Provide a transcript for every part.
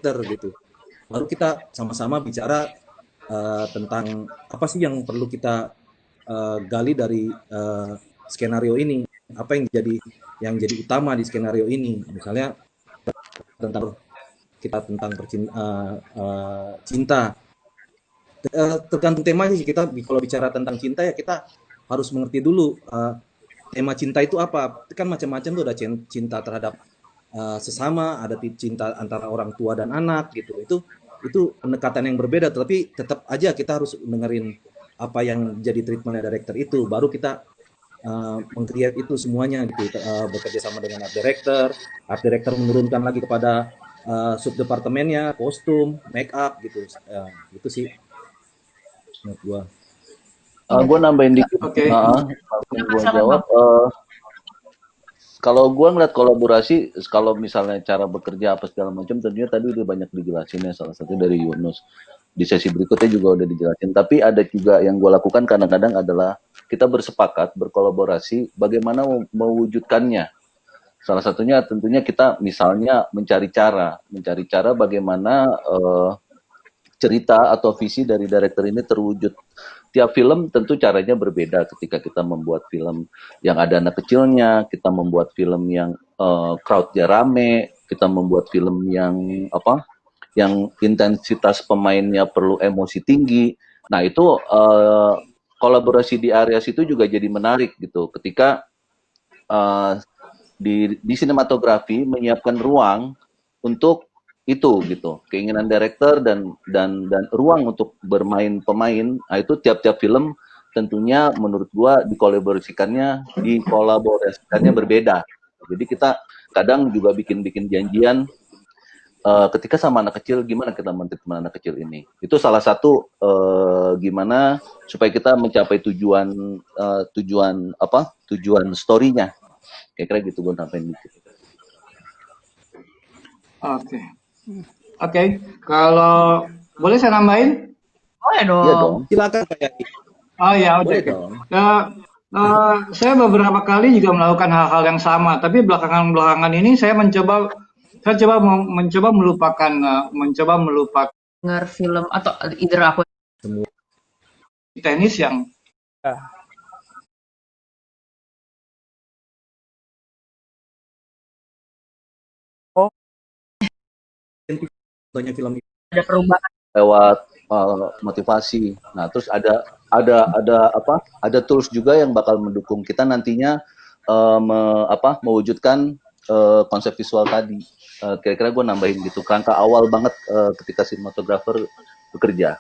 gitu. Baru kita sama-sama bicara tentang apa sih yang perlu kita gali dari skenario ini, apa yang jadi utama di skenario ini, misalnya tentang kita tentang cinta. Tergantung tema sih, kita kalau bicara tentang cinta ya kita harus mengerti dulu tema cinta itu apa. Kan macam-macam tuh, ada cinta terhadap sesama, ada cinta antara orang tua dan anak gitu. Itu pendekatan yang berbeda, tapi tetap aja kita harus dengerin apa yang jadi treatment director itu, baru kita meng-create itu semuanya gitu, bekerja sama dengan art director menurunkan lagi kepada sub departemennya, kostum, make up gitu, gitu sih menurut gua. Iya. Gue nambahin dikit, Oke. sebelum Silakan, gue silakan jawab. Bang. Kalau gue ngeliat kolaborasi, kalau misalnya cara bekerja apa segala macam, tentunya tadi udah banyak dijelasin ya, salah satu dari Yunus. Di sesi berikutnya juga udah dijelasin. Tapi ada juga yang gue lakukan kadang-kadang adalah kita bersepakat, berkolaborasi, bagaimana mewujudkannya. Salah satunya tentunya kita misalnya mencari cara bagaimana cerita atau visi dari director ini terwujud. Tiap film tentu caranya berbeda ketika kita membuat film yang ada anak kecilnya, kita membuat film yang crowdnya rame, kita membuat film yang yang intensitas pemainnya perlu emosi tinggi. Nah itu kolaborasi di area situ juga jadi menarik gitu. Ketika uh, di sinematografi menyiapkan ruang untuk itu gitu, keinginan director dan ruang untuk bermain pemain. Nah, itu tiap-tiap film tentunya menurut gua dikolaborasikannya berbeda. Jadi kita kadang juga bikin janjian ketika sama anak kecil, gimana kita mentreatment anak kecil ini. Itu salah satu gimana supaya kita mencapai tujuan story-nya. Kira-kira gitu gue nambahin dikit. Oke. Oke. Kalau boleh saya nambahin? Iya Boleh dong. dong. Silakan kayak Oh ya, oke. boleh Oke. dong. Saya beberapa kali juga melakukan hal-hal yang sama, tapi belakangan-belakangan ini saya mencoba melupakan Denger film atau either aku Semua tenis yang contohnya film itu. ada perubahan. Lewat motivasi. Nah, terus ada tools juga yang bakal mendukung kita nantinya mewujudkan konsep visual tadi. Kira-kira gue nambahin gitu. Kerangka awal banget ketika sinematografer bekerja.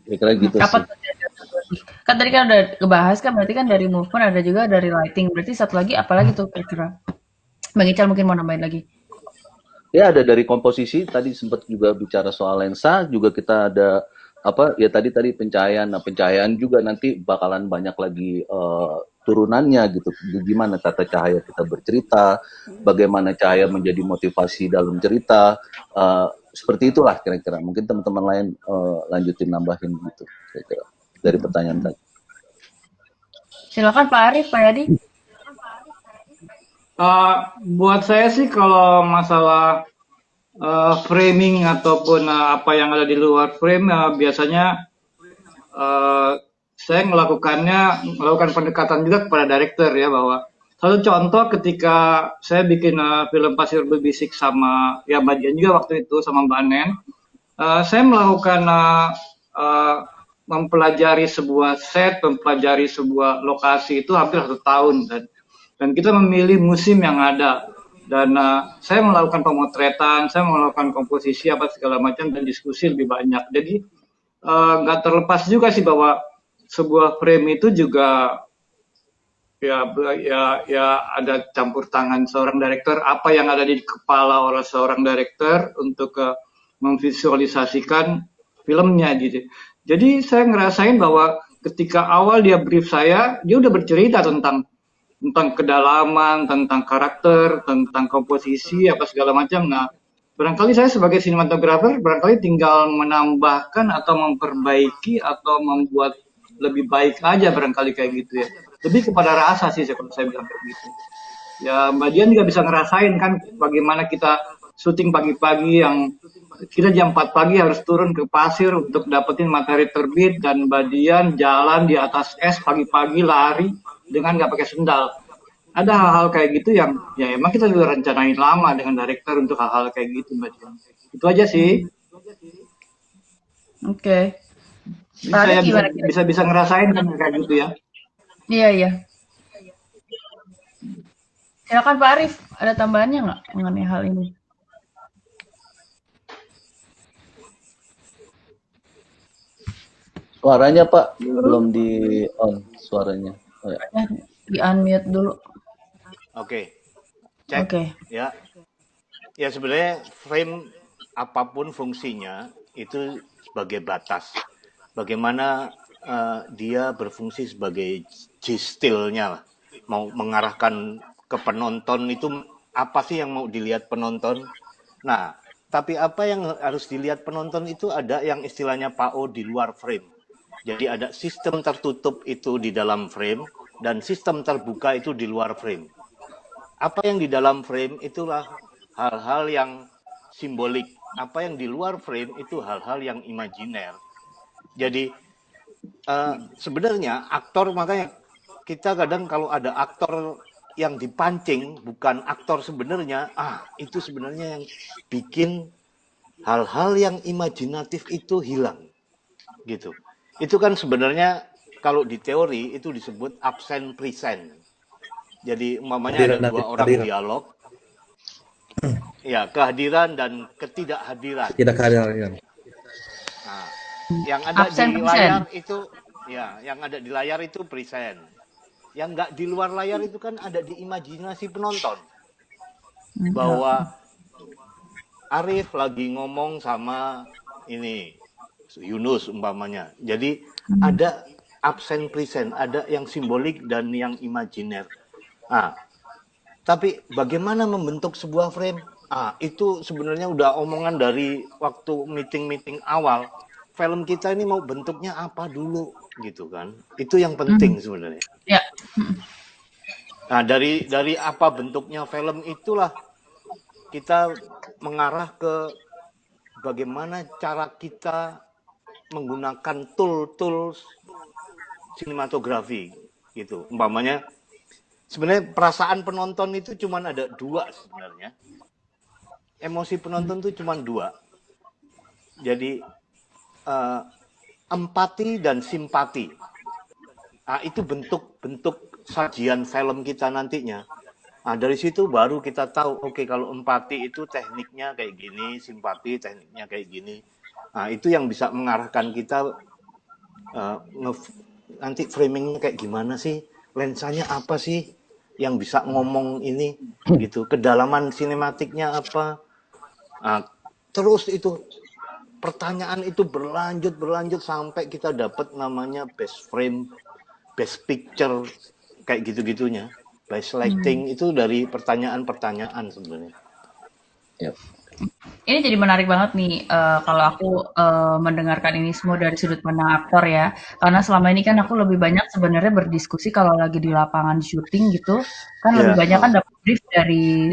Kira-kira gitu Apa sih. kan tadi kan udah ngebahas kan, berarti kan dari movement ada juga dari lighting. Berarti satu lagi apalagi tuh kira-kira? Bang Ical mungkin mau nambahin lagi. Ya ada dari komposisi, tadi sempat juga bicara soal lensa, juga kita ada tadi pencahayaan. Nah, pencahayaan juga nanti bakalan banyak lagi turunannya gitu. Gimana tata cahaya kita bercerita, bagaimana cahaya menjadi motivasi dalam cerita. Seperti itulah kira-kira. Mungkin teman-teman lain lanjutin nambahin gitu kira-kira dari pertanyaan tadi. Silakan Pak Arif, Pak Yadi. buat saya sih kalau masalah framing ataupun apa yang ada di luar frame, biasanya saya melakukan pendekatan juga kepada director ya, bahwa satu contoh ketika saya bikin film Pasir Berbisik sama ya Mbak Dian juga waktu itu sama Mbak Nen, saya melakukan mempelajari sebuah set, mempelajari sebuah lokasi itu hampir 1 tahun, dan kita memilih musim yang ada, dan saya melakukan pemotretan, saya melakukan komposisi apa segala macam, dan diskusi lebih banyak. Jadi nggak terlepas juga sih bahwa sebuah frame itu juga ya ada campur tangan seorang direktur, apa yang ada di kepala oleh seorang direktur untuk memvisualisasikan filmnya gitu. Jadi saya ngerasain bahwa ketika awal dia brief saya, dia udah bercerita tentang kedalaman, tentang karakter, tentang komposisi apa segala macam. Nah, barangkali saya sebagai sinematografer barangkali tinggal menambahkan atau memperbaiki atau membuat lebih baik aja, barangkali kayak gitu ya. Lebih kepada rasa sih kalau saya bilang kayak gitu. Ya Mbak Dian juga bisa ngerasain kan bagaimana kita syuting pagi-pagi yang kita jam 4 pagi harus turun ke pasir untuk dapetin matahari terbit dan Badian jalan di atas es pagi-pagi lari dengan nggak pakai sendal. Ada hal-hal kayak gitu yang ya emang kita juga rencanain lama dengan director untuk hal-hal kayak gitu Mbak Dian. Itu aja sih. Oke. Jadi Pak Arif saya bisa gimana kira? bisa bisa ngerasain kan kayak gitu ya. Iya, iya. Silakan Pak Arif, ada tambahannya nggak mengenai hal ini? Suaranya Pak belum di on suaranya. Oh, ya. Di unmute dulu. Oke, cek Oke. ya. Ya sebenarnya frame apapun fungsinya itu sebagai batas. Bagaimana dia berfungsi sebagai G-still-nya lah. Mau mengarahkan ke penonton itu apa sih yang mau dilihat penonton? Nah, tapi apa yang harus dilihat penonton itu ada yang istilahnya PAO di luar frame. Jadi ada sistem tertutup itu di dalam frame dan sistem terbuka itu di luar frame. Apa yang di dalam frame itulah hal-hal yang simbolik. Apa yang di luar frame itu hal-hal yang imajiner. Jadi sebenarnya aktor, makanya kita kadang kalau ada aktor yang dipancing bukan aktor sebenarnya, itu sebenarnya yang bikin hal-hal yang imajinatif itu hilang gitu. Itu kan sebenarnya kalau di teori itu disebut absent present. Jadi umpamanya ada dua orang dialog, ya kehadiran dan ketidakhadiran. Tidak kehadiran. Nah, yang ada Absen di layar itu, ya, yang ada di layar itu present. Yang nggak di luar layar itu kan ada di imajinasi penonton. Bahwa Arif lagi ngomong sama ini Yunus umpamanya. Jadi ada absen present, ada yang simbolik dan yang imajiner. Tapi bagaimana membentuk sebuah frame? Itu sebenarnya udah omongan dari waktu meeting-meeting awal. Film kita ini mau bentuknya apa dulu gitu kan? Itu yang penting sebenarnya. Ya. Nah, dari apa bentuknya film itulah kita mengarah ke bagaimana cara kita menggunakan tool sinematografi gitu. Umpamanya sebenarnya perasaan penonton itu cuma ada dua sebenarnya. Emosi penonton itu cuma dua. Jadi empati dan simpati. Itu bentuk-bentuk sajian film kita nantinya. Dari situ baru kita tahu, oke, kalau empati itu tekniknya kayak gini, simpati tekniknya kayak gini. Itu yang bisa mengarahkan kita nanti framingnya kayak gimana sih, lensanya apa sih yang bisa ngomong ini gitu, kedalaman sinematiknya apa. Terus itu pertanyaan itu berlanjut sampai kita dapat namanya best frame, best picture, kayak gitu-gitunya. By selecting itu dari pertanyaan-pertanyaan sebenarnya. Yep. Ini jadi menarik banget nih kalau aku mendengarkan ini semua dari sudut pandang aktor ya. Karena selama ini kan aku lebih banyak sebenarnya berdiskusi kalau lagi di lapangan syuting gitu. Kan lebih banyak kan dapat brief dari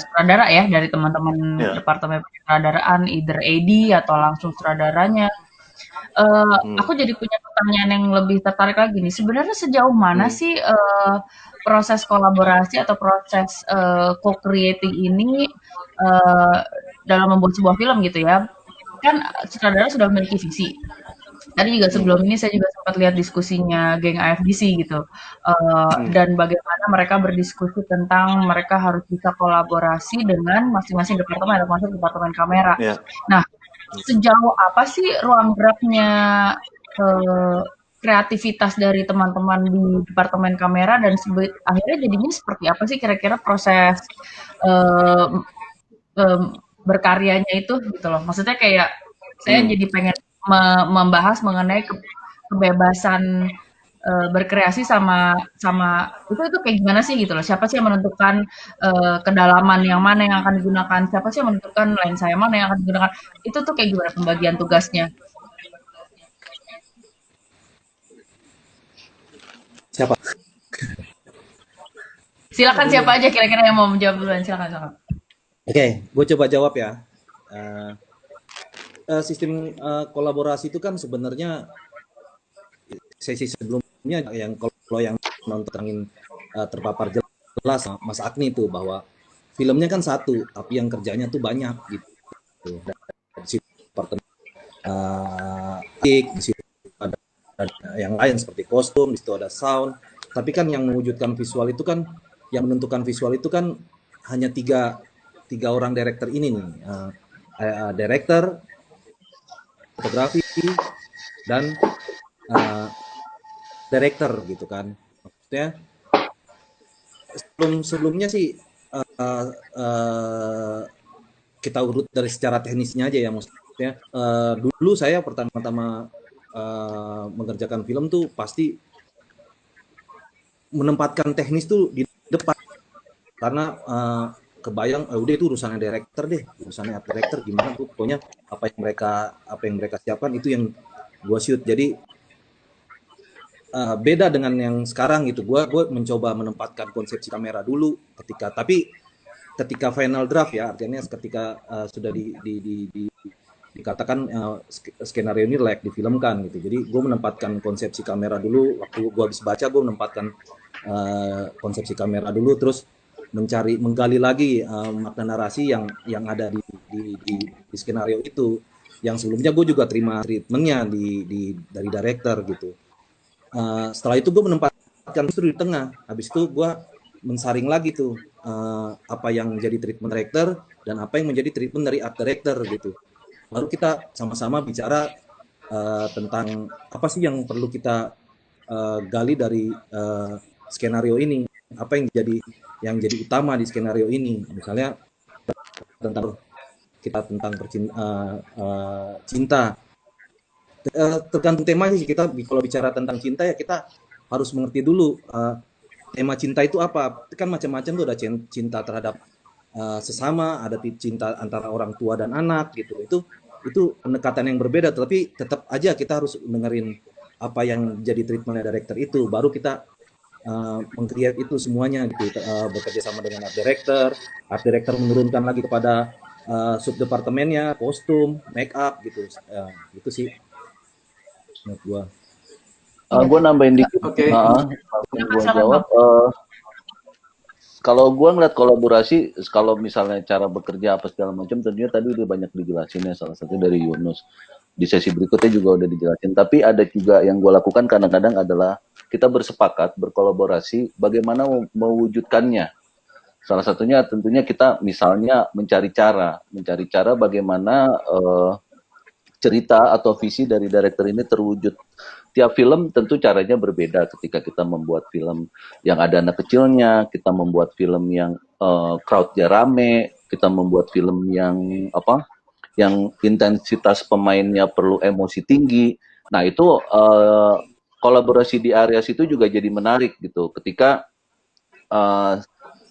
sutradara ya, dari teman-teman departemen sutradaraan, either AD atau langsung sutradaranya. Aku jadi punya pertanyaan yang lebih tertarik lagi nih. Sebenarnya sejauh mana sih proses kolaborasi atau proses co-creating ini dalam membuat sebuah film gitu ya? Kan sutradara sudah memiliki visi. Tadi juga sebelum ini saya juga sempat lihat diskusinya geng AFDC gitu. Dan bagaimana mereka berdiskusi tentang mereka harus bisa kolaborasi dengan masing-masing departemen, termasuk departemen kamera. Nah, sejauh apa sih ruang geraknya kreativitas dari teman-teman di departemen kamera dan akhirnya jadinya seperti apa sih kira-kira proses berkaryanya itu gitu loh. Maksudnya kayak saya jadi pengen membahas mengenai kebebasan berkreasi sama itu kayak gimana sih gitu loh. Siapa sih yang menentukan kedalaman yang mana yang akan digunakan? Siapa sih yang menentukan lensa yang mana yang akan digunakan? Itu tuh kayak gimana pembagian tugasnya? Siapa? Silakan siapa aja kira-kira yang mau menjawab duluan. Silakan. Oke, gue coba jawab ya. Eh, Sistem kolaborasi itu kan sebenarnya sesi sebelumnya yang kalau yang nontonin terpapar jelas sama Mas Agni itu bahwa filmnya kan satu, tapi yang kerjanya tuh banyak gitu. Di situ departemen di situ ada yang lain seperti kostum, di situ ada sound. Tapi kan yang mewujudkan visual itu kan, yang menentukan visual itu kan hanya tiga orang director ini nih, director, fotografi, dan uh, director gitu kan. Maksudnya sebelumnya sih uh, uh, kita urut dari secara teknisnya aja ya, maksudnya dulu saya pertama-tama mengerjakan film tuh pasti menempatkan teknis tuh di depan karena kebayang udah itu urusannya director deh, urusannya art director gimana tuh, pokoknya apa yang mereka siapkan itu yang gua shoot. Jadi beda dengan yang sekarang gitu. Gue mencoba menempatkan konsepsi kamera dulu ketika final draft ya, artinya ketika sudah dikatakan skenario ini layak difilmkan gitu. Jadi gue menempatkan konsepsi kamera dulu. Waktu gue habis baca, gue menempatkan konsepsi kamera dulu, terus menggali lagi makna narasi yang ada di skenario itu. Yang sebelumnya gue juga terima treatmentnya dari director gitu. Setelah itu gue menempatkan justru di tengah. Habis itu gue mensaring lagi tuh apa yang menjadi treatment director dan apa yang menjadi treatment dari art director gitu. Baru kita sama-sama bicara tentang apa sih yang perlu kita gali dari skenario ini, apa yang jadi utama di skenario ini. Misalnya tentang cinta. Tergantung tema sih, kita kalau bicara tentang cinta ya kita harus mengerti dulu tema cinta itu apa. Kan macam-macam tuh, ada cinta terhadap sesama, ada cinta antara orang tua dan anak gitu. Itu pendekatan yang berbeda, tapi tetap aja kita harus dengerin apa yang jadi treatment director itu, baru kita meng-create itu semuanya gitu, bekerja sama dengan art director menurunkan lagi kepada sub departemennya, kostum, make up gitu. Itu sih menurut gua. Iya. Gue nambahin dikit, Oke. langsung gue Silakan, jawab. Bang. Kalau gue ngeliat kolaborasi, kalau misalnya cara bekerja apa segala macam, tentunya tadi udah banyak dijelasin ya, salah satu dari Yunus. Di sesi berikutnya juga udah dijelasin. Tapi ada juga yang gue lakukan kadang-kadang adalah kita bersepakat, berkolaborasi, bagaimana mewujudkannya. Salah satunya tentunya kita misalnya mencari cara bagaimana cerita atau visi dari director ini terwujud. Tiap film tentu caranya berbeda. Ketika kita membuat film yang ada anak kecilnya, kita membuat film yang crowdnya rame, kita membuat film yang intensitas pemainnya perlu emosi tinggi. Nah itu kolaborasi di area situ juga jadi menarik gitu. Ketika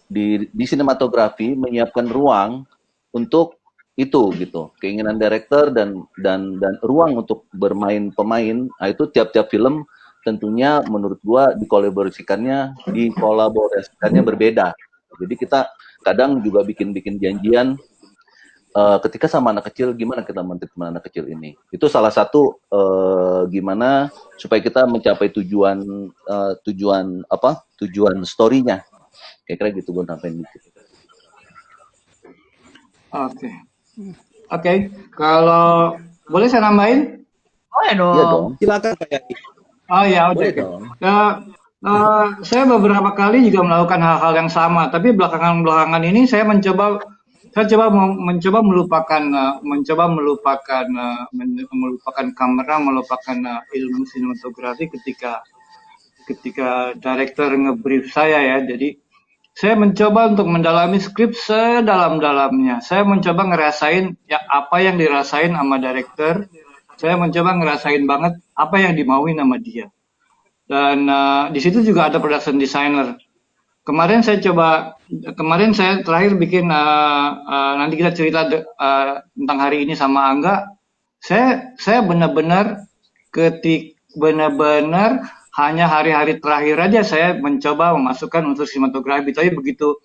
di sinematografi menyiapkan ruang untuk itu gitu, keinginan director dan ruang untuk bermain pemain. Nah, itu tiap-tiap film tentunya menurut gua dikolaborasikannya berbeda. Jadi kita kadang juga bikin janjian ketika sama anak kecil, gimana kita mentreatment anak kecil ini. Itu salah satu gimana supaya kita mencapai tujuan story-nya. Kira-kira gitu gue nambahin dikit. Oke. Oke. Kalau boleh saya nambahin? Boleh Iya dong. dong. Silakan kayak Oh ya, oke. boleh Oke. dong. Saya beberapa kali juga melakukan hal-hal yang sama, tapi belakangan ini saya mencoba melupakan kamera, melupakan ilmu sinematografi ketika director ngebrief saya ya. Jadi saya mencoba untuk mendalami skrip sedalam-dalamnya. Saya mencoba ngerasain ya apa yang dirasain sama director. Saya mencoba ngerasain banget apa yang dimauin sama dia. Dan di situ juga ada production designer. Kemarin saya terakhir bikin nanti kita cerita tentang hari ini sama Angga. Saya benar-benar hanya hari-hari terakhir aja saya mencoba memasukkan unsur sinematografi. Tapi begitu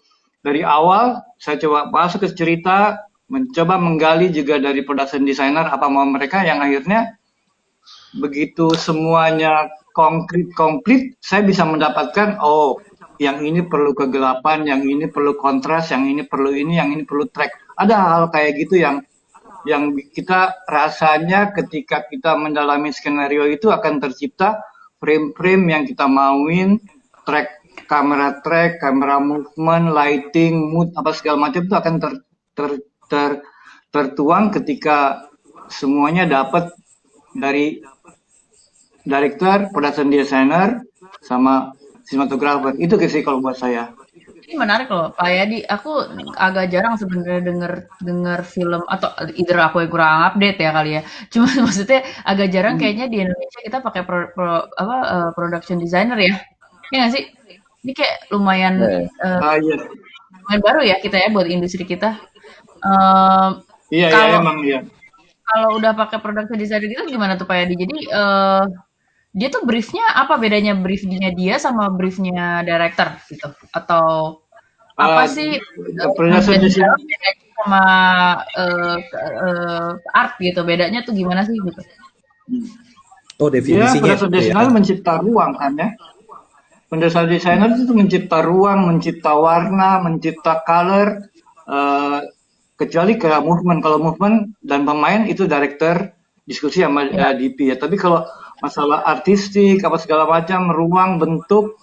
dari awal saya coba masuk ke cerita, mencoba menggali juga dari production designer apa mau mereka, yang akhirnya begitu semuanya komplit, saya bisa mendapatkan, oh, yang ini perlu kegelapan, yang ini perlu kontras, yang ini perlu ini, yang ini perlu track. Ada hal kayak gitu yang kita rasanya ketika kita mendalami skenario itu akan tercipta frame-frame yang kita mauin, track, kamera movement, lighting, mood, apa segala macam itu akan tertuang ketika semuanya dapat dari director, production designer, sama sinematografer. Itu sih kalau buat saya. Ini menarik loh, Pak Yadi. Aku agak jarang sebenarnya denger film atau either aku yang kurang update ya kali ya. Cuma maksudnya agak jarang kayaknya di Indonesia kita pakai production designer ya. Iya nggak sih? Ini kayak lumayan Iya. lumayan baru ya kita ya buat industri kita. Eh, Iya, kalau emang iya. kalau udah pakai production designer gitu gimana tuh Pak Yadi? Jadi dia tuh briefnya apa bedanya briefnya dia sama briefnya director gitu? Atau apa sih Production designer bedanya sama art gitu? Bedanya tuh gimana sih gitu? Oh, dia definisinya production itu ya. designer mencipta ruang kan ya. Production designer itu mencipta ruang, mencipta warna, mencipta color, kecuali ke movement. Kalau movement dan pemain itu director diskusi sama Ya. DP ya. Tapi kalau masalah artistik apa segala macam, ruang, bentuk,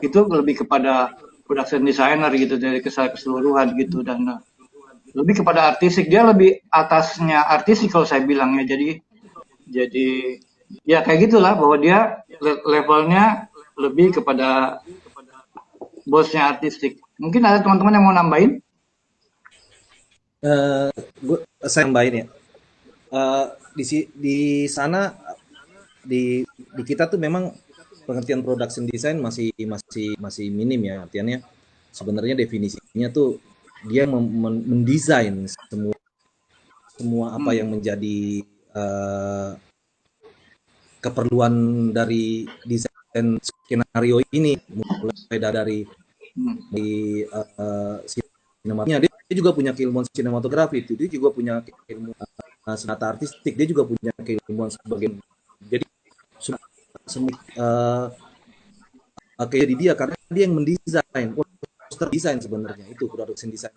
itu lebih kepada production designer gitu dari keseluruhan gitu, dan lebih kepada artistik. Dia lebih atasnya artistik kalau saya bilang ya. Jadi ya kayak gitulah, bahwa dia levelnya lebih kepada bosnya artistik. Mungkin ada teman-teman yang mau nambahin? Saya tambahin ya. Di sana di kita tuh memang pengertian production design masih minim ya, artinya sebenarnya definisinya tuh dia mendesain semua apa yang menjadi keperluan dari desain skenario ini, mulai dari sinematografinya. Dia juga punya keilmuan sinematografi, itu dia juga punya keilmuan senata artistik, dia juga punya keilmuan sebagai, jadi kayak di dia karena dia yang mendesain poster desain, sebenarnya itu production design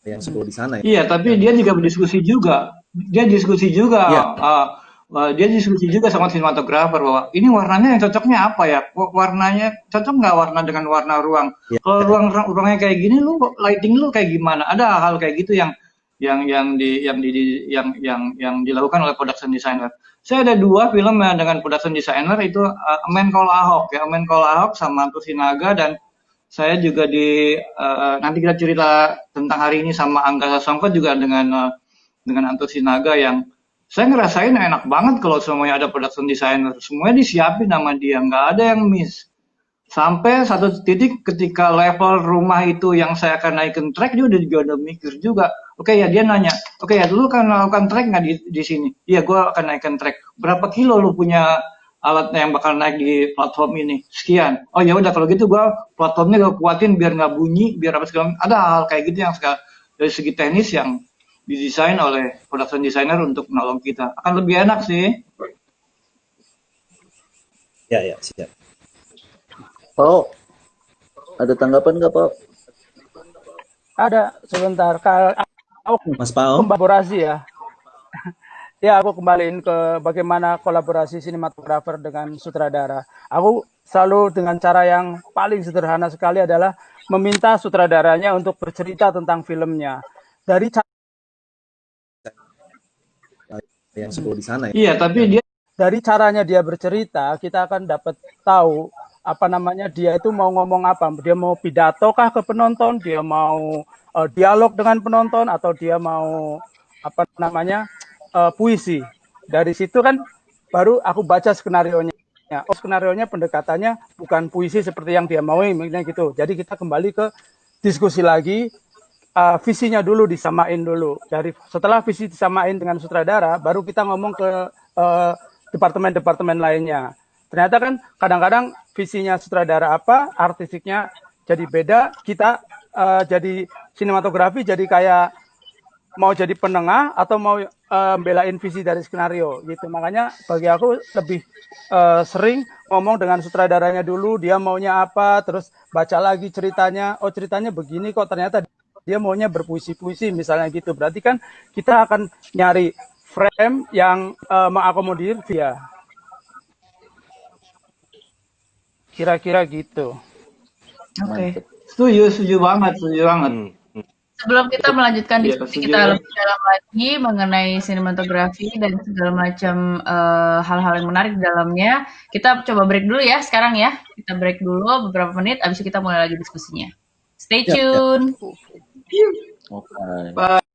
yang sebelum di sana ya. Iya, tapi dia juga berdiskusi juga. Dia diskusi juga. Iya. Dia diskusi juga sama sinematografer bahwa ini warnanya yang cocoknya apa ya? Warnanya cocok nggak warna dengan warna ruang? Ya. Kalau ruangnya kayak gini, lu lighting lu kayak gimana? Ada hal kayak gitu yang dilakukan oleh production designer. Saya ada 2 film ya dengan production designer, itu A Man Called Ahok ya, A Man Called Ahok sama Anto Sinaga, dan saya juga nanti kita cerita tentang hari ini sama Angga Sasongko juga dengan Anto Sinaga, yang saya ngerasain enak banget kalau semuanya ada production designer, semuanya disiapin sama dia, nggak ada yang miss. Sampai satu titik ketika level rumah itu yang saya akan naikin track, dia udah mikir juga. Oke ya, dia nanya, oke ya, dulu kan melakukan track nggak di sini? Iya, gue akan naikkan track. Berapa kilo lu punya alat yang bakal naik di platform ini? Sekian. Oh ya udah, kalau gitu gue platformnya gue kuatin biar nggak bunyi, biar apa segala. Ada hal kayak gitu yang dari segi teknis yang didesain oleh production designer untuk menolong kita. Akan lebih enak sih. Ya, siap. Pak, ada tanggapan nggak Pak? Ada, sebentar. Aku Mas Pao, kolaborasi ya. Ya, aku kembaliin ke bagaimana kolaborasi sinematografer dengan sutradara. Aku selalu dengan cara yang paling sederhana sekali adalah meminta sutradaranya untuk bercerita tentang filmnya. Dari yang sebelum di sana ya. Iya, tapi dari caranya dia bercerita, kita akan dapat tahu apa namanya, dia itu mau ngomong apa. Dia mau pidato kah ke penonton, dia mau dialog dengan penonton, atau dia mau apa namanya, puisi. Dari situ kan baru aku baca skenarionya. Oh, skenarionya pendekatannya bukan puisi seperti yang dia mau, gitu. Jadi kita kembali ke diskusi lagi, visinya dulu disamain dulu. Setelah visi disamain dengan sutradara, baru kita ngomong ke departemen-departemen lainnya. Ternyata kan kadang-kadang visinya sutradara apa, artistiknya jadi beda. Kita jadi sinematografi jadi kayak mau jadi penengah atau mau belain visi dari skenario gitu. Makanya bagi aku lebih sering ngomong dengan sutradaranya dulu, dia maunya apa, terus baca lagi ceritanya. Oh, ceritanya begini kok, ternyata dia maunya berpuisi-puisi misalnya gitu. Berarti kan kita akan nyari frame yang mengakomodir dia. Kira-kira gitu. Oke. Mantep. Setuju banget, setuju banget. Sebelum kita melanjutkan Iya, diskusi setuju kita ya. lebih dalam lagi mengenai sinematografi dan segala macam hal-hal yang menarik di dalamnya, kita coba break dulu ya sekarang ya. Kita break dulu beberapa menit, abis itu kita mulai lagi diskusinya. Stay Ya, ya. tune. Oke. Bye.